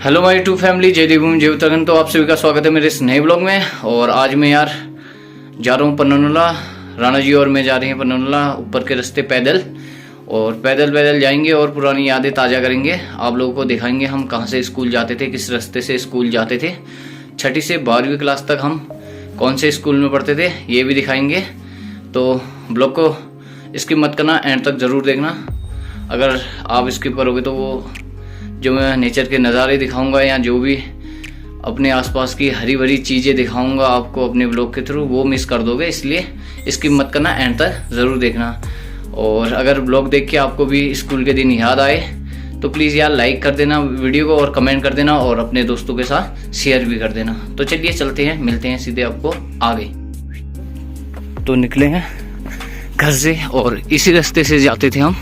Hello my to family, जय देवभूमि जय उत्तराखंड। तो आप सभी का स्वागत है मेरे इस नए ब्लॉग में। और आज मैं यार जा रहा हूँ पन्नूला। राणा जी और मैं जा रहे हैं पन्नूला ऊपर के रास्ते पैदल, और पैदल पैदल जाएंगे और पुरानी यादें ताज़ा करेंगे। आप लोगों को दिखाएंगे हम कहाँ से स्कूल जाते थे, किस रास्ते से स्कूल जाते थे। 6ठी से 12वीं क्लास तक हम कौन से स्कूल में पढ़ते थे ये भी दिखाएंगे। तो ब्लॉग को स्किप मत करना, एंड तक ज़रूर देखना। अगर आप स्किप करोगे तो वो जो मैं नेचर के नज़ारे दिखाऊंगा या जो भी अपने आसपास की हरी भरी चीज़ें दिखाऊंगा आपको अपने ब्लॉग के थ्रू, वो मिस कर दोगे। इसलिए स्किप मत करना, एंड तक ज़रूर देखना। और अगर ब्लॉग देख के आपको भी स्कूल के दिन याद आए तो प्लीज़ यार लाइक कर देना वीडियो को, और कमेंट कर देना, और अपने दोस्तों के साथ शेयर भी कर देना। तो चलिए चलते हैं, मिलते हैं सीधे आपको आगे। तो निकले हैं घर से और इसी रास्ते से जाते थे हम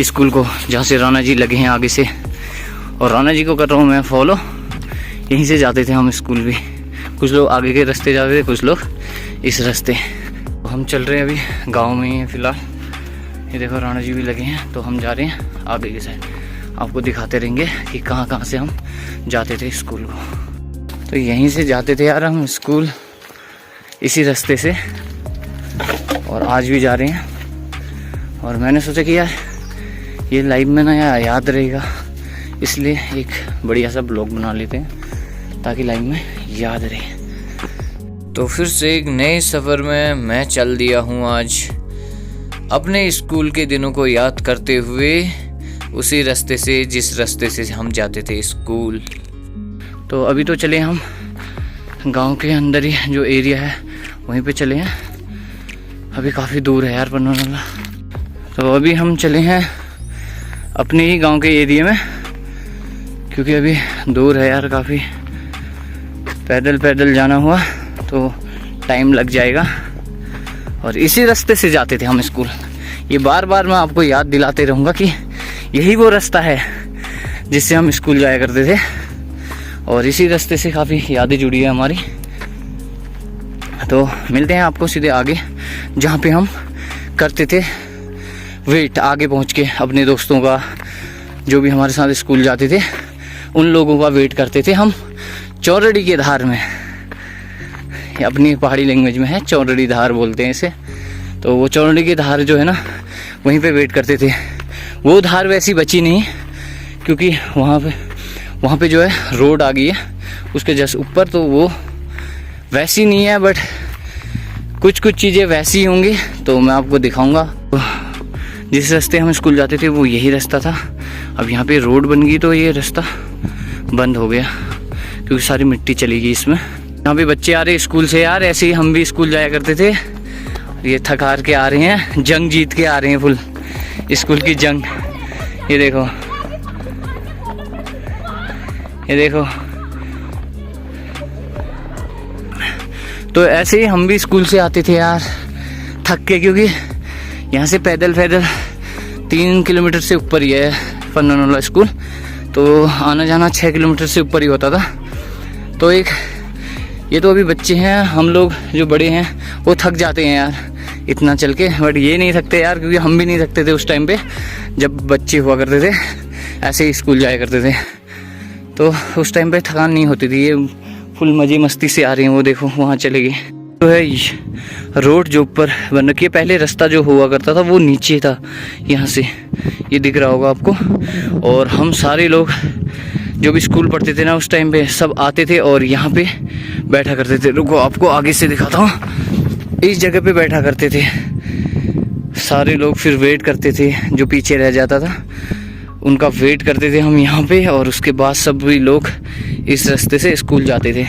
स्कूल को, जहाँ से राणा जी लगे हैं आगे से, और राणा जी को कर रहा हूँ मैं फॉलो। यहीं से जाते थे हम स्कूल भी। कुछ लोग आगे के रास्ते जाते थे, कुछ लोग इस रास्ते। तो हम चल रहे हैं अभी गांव में ही हैं फिलहाल। ये देखो राणा जी भी लगे हैं, तो हम जा रहे हैं आगे की साइड। आपको दिखाते रहेंगे कि कहाँ कहाँ से हम जाते थे स्कूल को। तो यहीं से जाते थे यार हम स्कूल, इसी रास्ते से, और आज भी जा रहे हैं। और मैंने सोचा कि यार ये लाइव में ना यार याद रहेगा, इसलिए एक बढ़िया सा ब्लॉग बना लेते हैं ताकि लाइव में याद रहे। तो फिर से एक नए सफ़र में मैं चल दिया हूँ आज, अपने स्कूल के दिनों को याद करते हुए, उसी रास्ते से जिस रास्ते से हम जाते थे स्कूल। तो अभी तो चले हम गांव के अंदर ही, जो एरिया है वहीं पे चले हैं। अभी काफ़ी दूर है यार पन्नूला। तो अभी हम चले हैं अपने ही गांव के एरिया में, क्योंकि अभी दूर है यार काफ़ी। पैदल पैदल जाना हुआ तो टाइम लग जाएगा। और इसी रास्ते से जाते थे हम स्कूल। ये बार बार मैं आपको याद दिलाते रहूँगा कि यही वो रास्ता है जिससे हम स्कूल जाया करते थे, और इसी रास्ते से काफ़ी यादें जुड़ी है हमारी। तो मिलते हैं आपको सीधे आगे, जहाँ पे हम करते थे वेट आगे पहुँच के अपने दोस्तों का, जो भी हमारे साथ स्कूल जाते थे उन लोगों का वेट करते थे हम चौरड़ी के धार में। अपनी पहाड़ी लैंग्वेज में है चौरड़ी धार बोलते हैं इसे। तो वो चौरड़ी की धार जो है ना, वहीं पे वेट करते थे। वो धार वैसी बची नहीं, क्योंकि वहाँ पे जो है रोड आ गई है उसके जस्ट ऊपर। तो वो वैसी नहीं है, बट कुछ चीज़ें वैसी होंगी, तो मैं आपको दिखाऊंगा। जिस रास्ते हम स्कूल जाते थे वो यही रास्ता था। अब यहाँ पे रोड बन गई तो ये रास्ता बंद हो गया, क्योंकि सारी मिट्टी चली गई इसमें। यहाँ पे बच्चे आ रहे स्कूल से यार, ऐसे ही हम भी स्कूल जाया करते थे। ये थक हार के आ रहे हैं, जंग जीत के आ रहे हैं, फुल स्कूल की जंग। ये देखो, ये देखो। तो ऐसे ही हम भी स्कूल से आते थे यार थक के, क्योंकि यहाँ से पैदल 3 किलोमीटर से ऊपर ही है पन्नूला स्कूल। तो आना जाना 6 किलोमीटर से ऊपर ही होता था। तो ये तो अभी बच्चे हैं, हम लोग जो बड़े हैं वो थक जाते हैं यार इतना चल के। बट ये नहीं थकते यार, क्योंकि हम भी नहीं थकते थे उस टाइम पे जब बच्चे हुआ करते थे, ऐसे ही स्कूल जाया करते थे। तो उस टाइम पे थकान नहीं होती थी। ये फुल मज़े मस्ती से आ रहे हैं, वो देखो वहाँ चले गए। तो है रोड जो ऊपर बन रखी है, पहले रास्ता जो हुआ करता था वो नीचे था, यहाँ से ये दिख रहा होगा आपको। और हम सारे लोग जो भी स्कूल पढ़ते थे ना उस टाइम पे, सब आते थे और यहाँ पे बैठा करते थे। रुको आपको आगे से दिखाता हूँ। इस जगह पे बैठा करते थे सारे लोग, फिर वेट करते थे। जो पीछे रह जाता था उनका वेट करते थे हम यहाँ पे, और उसके बाद सभी लोग इस रास्ते से स्कूल जाते थे।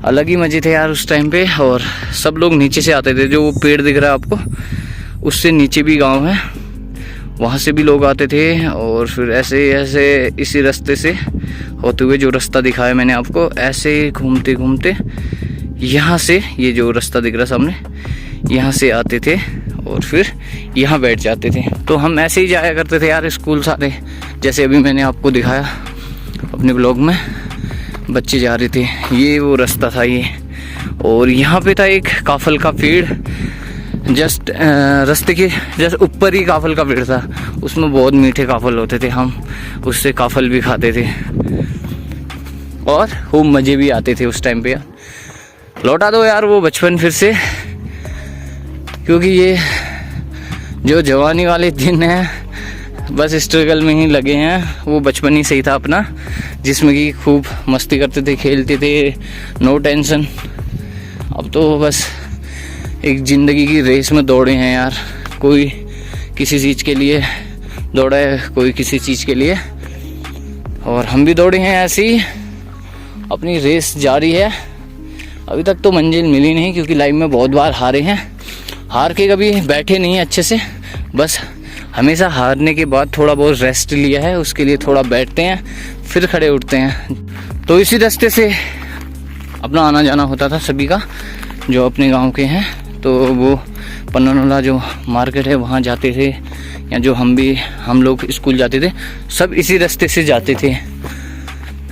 अलग ही मज़े थे यार उस टाइम पे। और सब लोग नीचे से आते थे, जो वो पेड़ दिख रहा है आपको उससे नीचे भी गांव है, वहाँ से भी लोग आते थे। और फिर ऐसे ऐसे इसी रास्ते से होते हुए, जो रास्ता दिखाया मैंने आपको, ऐसे घूमते घूमते यहाँ से, ये जो रास्ता दिख रहा सामने, यहाँ से आते थे और फिर यहाँ बैठ जाते थे। तो हम ऐसे ही जाया करते थे यार स्कूल सारे, जैसे अभी मैंने आपको दिखाया अपने ब्लॉग में बच्चे जा रहे थे। ये वो रास्ता था ये, और यहाँ पे था एक काफल का पेड़, जस्ट रास्ते के जस्ट ऊपर ही काफल का पेड़ था। उसमें बहुत मीठे काफल होते थे, हम उससे काफल भी खाते थे। और खूब मज़े भी आते थे उस टाइम पे। यार लौटा दो यार वो बचपन फिर से, क्योंकि ये जो जवानी वाले दिन हैं बस स्ट्रगल में ही लगे हैं। वो बचपन ही सही था अपना, जिसमें कि खूब मस्ती करते थे, खेलते थे, नो टेंशन। अब तो बस एक ज़िंदगी की रेस में दौड़े हैं यार। कोई किसी चीज़ के लिए दौड़ा है, कोई किसी चीज़ के लिए, और हम भी दौड़े हैं ऐसे ही। अपनी रेस जारी है। अभी तक तो मंजिल मिली नहीं, क्योंकि लाइफ में बहुत बार हारे हैं। हार के कभी बैठे नहीं अच्छे से, बस हमेशा हारने के बाद थोड़ा बहुत रेस्ट लिया है, उसके लिए थोड़ा बैठते हैं फिर खड़े उठते हैं। तो इसी रास्ते से अपना आना जाना होता था सभी का, जो अपने गांव के हैं। तो वो पन्नानोला जो मार्केट है वहाँ जाते थे, या जो हम लोग स्कूल जाते थे, सब इसी रास्ते से जाते थे।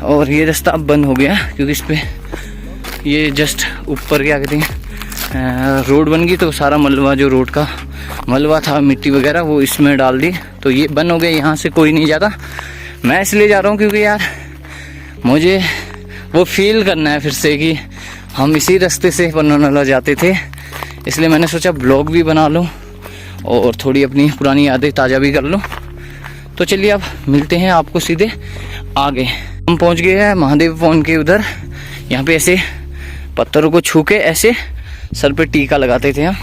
और ये रास्ता अब बंद हो गया, क्योंकि इस पर ये जस्ट ऊपर क्या कहते हैं रोड बन गई, तो सारा मलबा, जो रोड का मलबा था, मिट्टी वगैरह, वो इसमें डाल दी, तो ये बंद हो गया। यहाँ से कोई नहीं जाता। मैं इसलिए जा रहा हूँ क्योंकि यार मुझे वो फील करना है फिर से कि हम इसी रास्ते से पन्नानोला जाते थे। इसलिए मैंने सोचा ब्लॉग भी बना लूँ और थोड़ी अपनी पुरानी यादें ताज़ा भी कर लूँ। तो चलिए अब मिलते हैं आपको सीधे आगे। हम पहुँच गए हैं महादेव फोन के उधर। यहाँ पे ऐसे पत्थरों को छू के ऐसे सर पे टीका लगाते थे हम,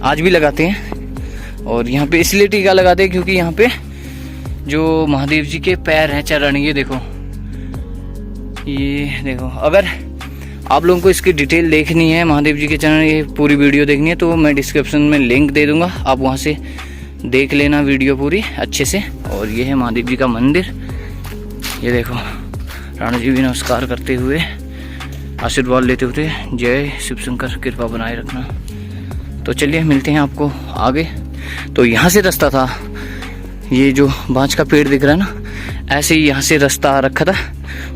आज भी लगाते हैं। और यहाँ पे इसलिए टीका लगाते हैं क्योंकि यहाँ पे जो महादेव जी के पैर हैं, चरण, ये देखो, ये देखो। अगर आप लोगों को इसकी डिटेल देखनी है, महादेव जी के चरण, ये पूरी वीडियो देखनी है, तो मैं डिस्क्रिप्शन में लिंक दे दूंगा, आप वहाँ से देख लेना वीडियो पूरी अच्छे से। और ये है महादेव जी का मंदिर। ये देखो राणा जी भी नमस्कार करते हुए आशीर्वाद लेते हुए, जय शिव शंकर, कृपा बनाए रखना। तो चलिए मिलते हैं आपको आगे। तो यहाँ से रास्ता था, ये जो बांज का पेड़ दिख रहा है ना, ऐसे ही यहाँ से रास्ता आ रखा था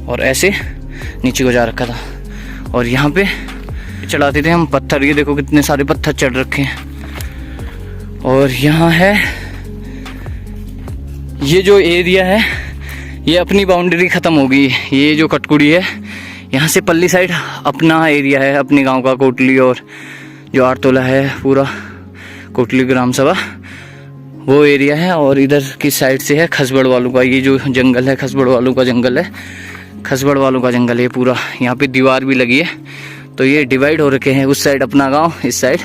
और ऐसे नीचे को जा रखा था। और यहाँ पे चढ़ाते थे हम पत्थर। ये देखो कितने सारे पत्थर चढ़ रखे हैं। और यहाँ है ये जो एरिया है, ये अपनी बाउंड्री ख़त्म हो गई। ये जो कटकुड़ी है, यहाँ से पल्ली साइड अपना एरिया है, अपने गांव का। कोटली और जो आरतोला है पूरा, कोटली ग्राम सभा, वो एरिया है। और इधर की साइड से है खसबड़ वालों का। ये जो जंगल है खसबड़ वालों का जंगल है, खसबड़ वालों का जंगल है पूरा। यहाँ पे दीवार भी लगी है, तो ये डिवाइड हो रखे हैं। उस साइड अपना गांव, इस साइड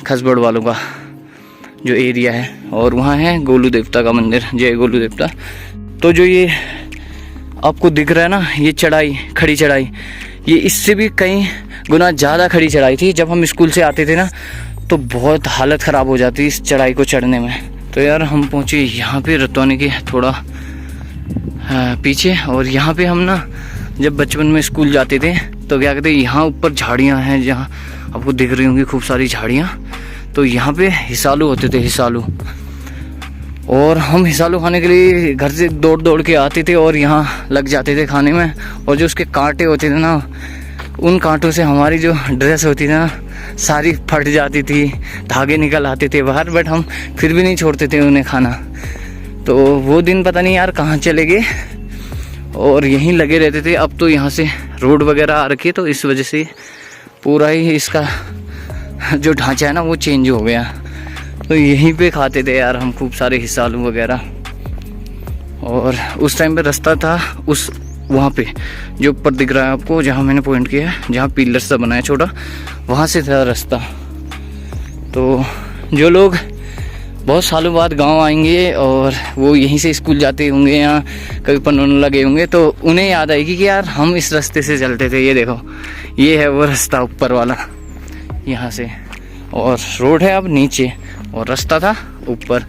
खसबड़ वालों का जो एरिया है। और वहाँ है गोलू देवता का मंदिर, जय गोलू देवता। तो जो ये आपको दिख रहा है ना, ये चढ़ाई, खड़ी चढ़ाई, ये इससे भी कई गुना ज़्यादा खड़ी चढ़ाई थी। जब हम स्कूल से आते थे ना, तो बहुत हालत ख़राब हो जाती इस चढ़ाई को चढ़ने में। तो यार हम पहुँचे यहाँ पे रतौनी के थोड़ा पीछे। और यहाँ पे हम ना जब बचपन में स्कूल जाते थे, तो क्या कहते हैं, यहाँ ऊपर झाड़ियाँ हैं, जहाँ आपको दिख रही होंगी खूब सारी झाड़ियाँ। तो यहाँ पे हिसालू होते थे, हिसालू। और हम हिसालू खाने के लिए घर से दौड़ दौड़ के आते थे और यहाँ लग जाते थे खाने में। और जो उसके कांटे होते थे ना, उन कांटों से हमारी जो ड्रेस होती थी ना, सारी फट जाती थी, धागे निकल आते थे बाहर। बट हम फिर भी नहीं छोड़ते थे उन्हें खाना। तो वो दिन पता नहीं यार कहाँ चले गए, और यहीं लगे रहते थे। अब तो यहाँ से रोड वगैरह आ रखी है, तो इस वजह से पूरा ही इसका जो ढांचा है ना, वो चेंज हो गया। तो यहीं पे खाते थे यार हम खूब सारे हिसालू वगैरह। और उस टाइम पे रास्ता था उस वहाँ पे जो ऊपर दिख रहा है आपको, जहाँ मैंने पॉइंट किया है, जहाँ पिलर सा बनाया छोटा, वहाँ से था रास्ता। तो जो लोग बहुत सालों बाद गांव आएंगे और वो यहीं से स्कूल जाते होंगे या कभी पन्नानोला गए होंगे, तो उन्हें याद आएगी कि यार हम इस रास्ते से चलते थे। ये देखो, ये है वो रास्ता ऊपर वाला, यहाँ से। और रोड है अब नीचे और रास्ता था ऊपर।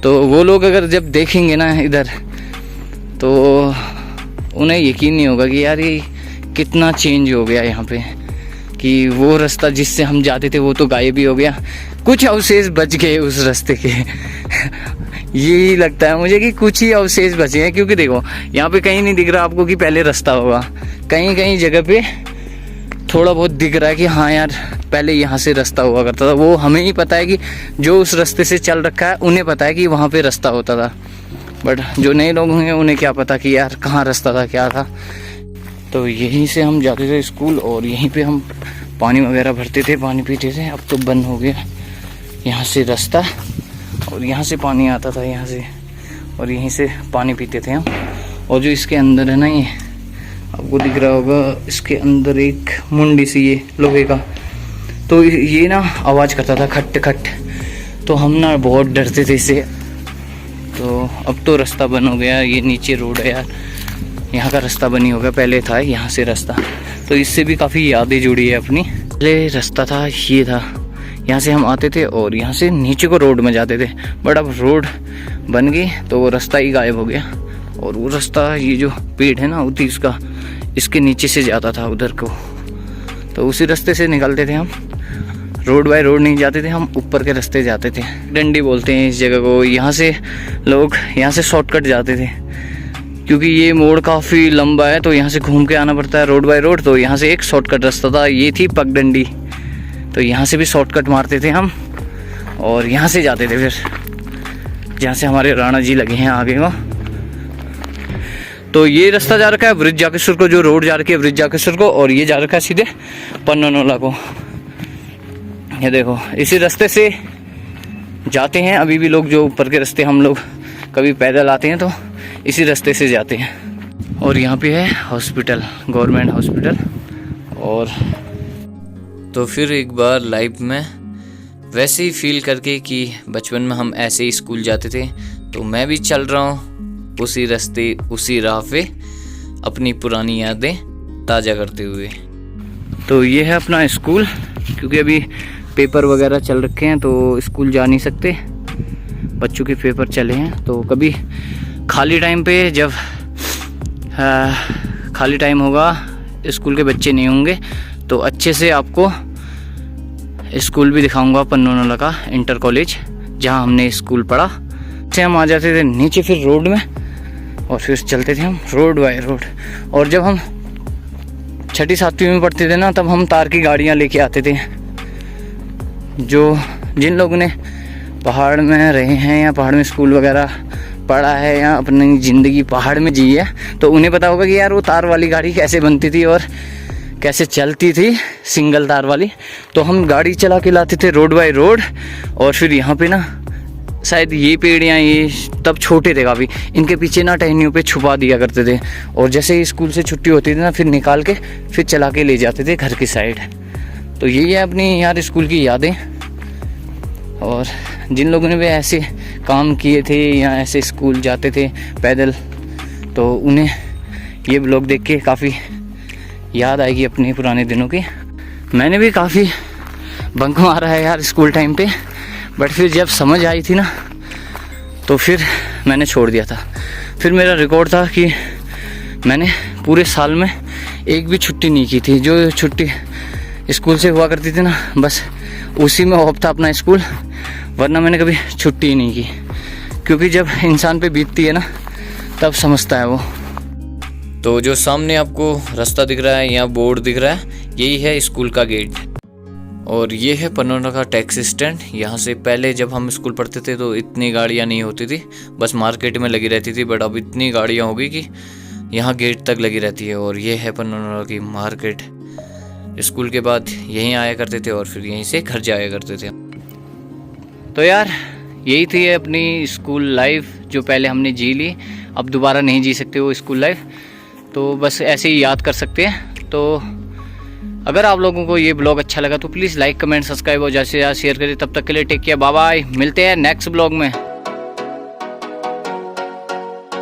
तो वो लोग अगर जब देखेंगे ना इधर, तो उन्हें यकीन नहीं होगा कि यार ये कितना चेंज हो गया यहाँ पे, कि वो रास्ता जिससे हम जाते थे वो तो गायब ही हो गया, कुछ अवशेष बच गए उस रास्ते के। यही लगता है मुझे कि कुछ ही अवशेष बचे हैं। क्योंकि देखो यहाँ पे कहीं नहीं दिख रहा आपको कि पहले रास्ता होगा, कहीं कहीं जगह पे थोड़ा बहुत दिख रहा है कि हाँ यार पहले यहाँ से रास्ता हुआ करता था। वो हमें ही पता है कि जो उस रास्ते से चल रखा है उन्हें पता है कि वहाँ पे रास्ता होता था। बट जो नए लोग होंगे उन्हें क्या पता कि यार कहाँ रास्ता था, क्या था। तो यहीं से हम जाते थे स्कूल और यहीं पे हम पानी वगैरह भरते थे, पानी पीते थे। अब तो बंद हो गया यहाँ से रास्ता, और यहाँ से पानी आता था यहाँ से, और यहीं से पानी पीते थे हम। और जो इसके अंदर है ना, ये आपको दिख रहा होगा, इसके अंदर एक मुंडी सी ये लोहे का, तो ये ना आवाज़ करता था खट खट, तो हम ना बहुत डरते थे इससे। तो अब तो रास्ता बंद हो गया, ये नीचे रोड है यार, यहाँ का रास्ता बनी हो गया, पहले था यहाँ से रास्ता। तो इससे भी काफ़ी यादें जुड़ी है अपनी। पहले रास्ता था, ये था, यहाँ से हम आते थे और यहाँ से नीचे को रोड में जाते थे, बट अब रोड बन गई तो वो रास्ता ही गायब हो गया। और वो रास्ता, ये जो पेड़ है ना उती इसका, इसके नीचे से जाता था उधर को, तो उसी रास्ते से निकलते थे हम। रोड बाय रोड नहीं जाते थे हम, ऊपर के रास्ते जाते थे। डंडी बोलते हैं इस जगह को। यहाँ से लोग यहाँ से शॉर्टकट जाते थे, क्योंकि ये मोड़ काफ़ी लंबा है तो यहाँ से घूम के आना पड़ता है रोड बाय रोड। तो यहाँ से एक शॉर्टकट रास्ता था, ये थी पगडंडी, तो यहाँ से भी शॉर्टकट मारते थे हम और यहाँ से जाते थे फिर जहाँ से हमारे राणा जी लगे हैं आगे को। तो ये रास्ता जा रखा है ब्रिज जाकेश्वर को, जो रोड जा रखी है ब्रिज जाकेश्वर को, और ये जा रखा है सीधे पन्नोला को। ये देखो, इसी रास्ते से जाते हैं अभी भी लोग, जो ऊपर के रास्ते हम लोग कभी पैदल आते हैं तो इसी रास्ते से जाते हैं। और यहाँ पे है हॉस्पिटल, गवर्नमेंट हॉस्पिटल। और तो फिर एक बार लाइफ में वैसे ही फील करके कि बचपन में हम ऐसे ही स्कूल जाते थे, तो मैं भी चल रहा हूँ उसी रास्ते उसी राह पे, अपनी पुरानी यादें ताज़ा करते हुए। तो ये है अपना स्कूल, क्योंकि अभी पेपर वगैरह चल रखे हैं तो स्कूल जा नहीं सकते, बच्चों के पेपर चले हैं। तो कभी खाली टाइम पे, जब खाली टाइम होगा, स्कूल के बच्चे नहीं होंगे, तो अच्छे से आपको स्कूल भी दिखाऊंगा, पन्नोला का इंटर कॉलेज जहां हमने स्कूल पढ़ा। से हम आ जाते थे नीचे फिर रोड में, और फिर चलते थे हम रोड बाय रोड। और जब हम 6ठी 7वीं में पढ़ते थे ना, तब हम तार की गाड़ियाँ लेके आते थे। जो जिन लोगों ने पहाड़ में रहे हैं या पहाड़ में स्कूल वगैरह पढ़ा है या अपनी ज़िंदगी पहाड़ में जी है, तो उन्हें पता होगा कि यार वो तार वाली गाड़ी कैसे बनती थी और कैसे चलती थी, सिंगल तार वाली। तो हम गाड़ी चला के लाते थे रोड बाय रोड, और फिर यहाँ पे ना शायद ये पेड़ या ये तब छोटे थे काफ़ी, इनके पीछे ना टहनियों पे छुपा दिया करते थे। और जैसे ही स्कूल से छुट्टी होती थी ना, फिर निकाल के फिर चला के ले जाते थे घर की साइड। तो यही है अपनी यार स्कूल की यादें। और जिन लोगों ने भी ऐसे काम किए थे या ऐसे स्कूल जाते थे पैदल, तो उन्हें ये ब्लॉग देख के काफ़ी याद आएगी अपने पुराने दिनों की। मैंने भी काफ़ी बंक मारा है यार स्कूल टाइम पे, बट फिर जब समझ आई थी ना, तो फिर मैंने छोड़ दिया था। फिर मेरा रिकॉर्ड था कि मैंने पूरे साल में एक भी छुट्टी नहीं की थी। जो छुट्टी स्कूल से हुआ करती थी ना, बस उसी में ऑफ था अपना स्कूल, वरना मैंने कभी छुट्टी ही नहीं की। क्योंकि जब इंसान पे बीतती है ना, तब समझता है वो। तो जो सामने आपको रास्ता दिख रहा है या बोर्ड दिख रहा है, यही है स्कूल का गेट। और ये है पन्नोला का टैक्सी स्टैंड। यहाँ से पहले जब हम स्कूल पढ़ते थे तो इतनी गाड़ियाँ नहीं होती थी, बस मार्केट में लगी रहती थी, बट अब इतनी गाड़ियाँ हो गई कि यहाँ गेट तक लगी रहती है। और ये है पन्नोला की मार्केट। स्कूल के बाद यहीं आया करते थे और फिर यहीं से घर जाया करते थे। तो यार यही थी अपनी स्कूल लाइफ, जो पहले हमने जी ली, अब दोबारा नहीं जी सकते वो स्कूल लाइफ, तो बस ऐसे ही याद कर सकते हैं। तो अगर आप लोगों को ये ब्लॉग अच्छा लगा तो प्लीज़ लाइक कमेंट सब्सक्राइब और ज़्यादा से ज़्यादा शेयर करिए। तब तक के लिए टेक केयर, बाय बाय, मिलते हैं नेक्स्ट ब्लॉग में।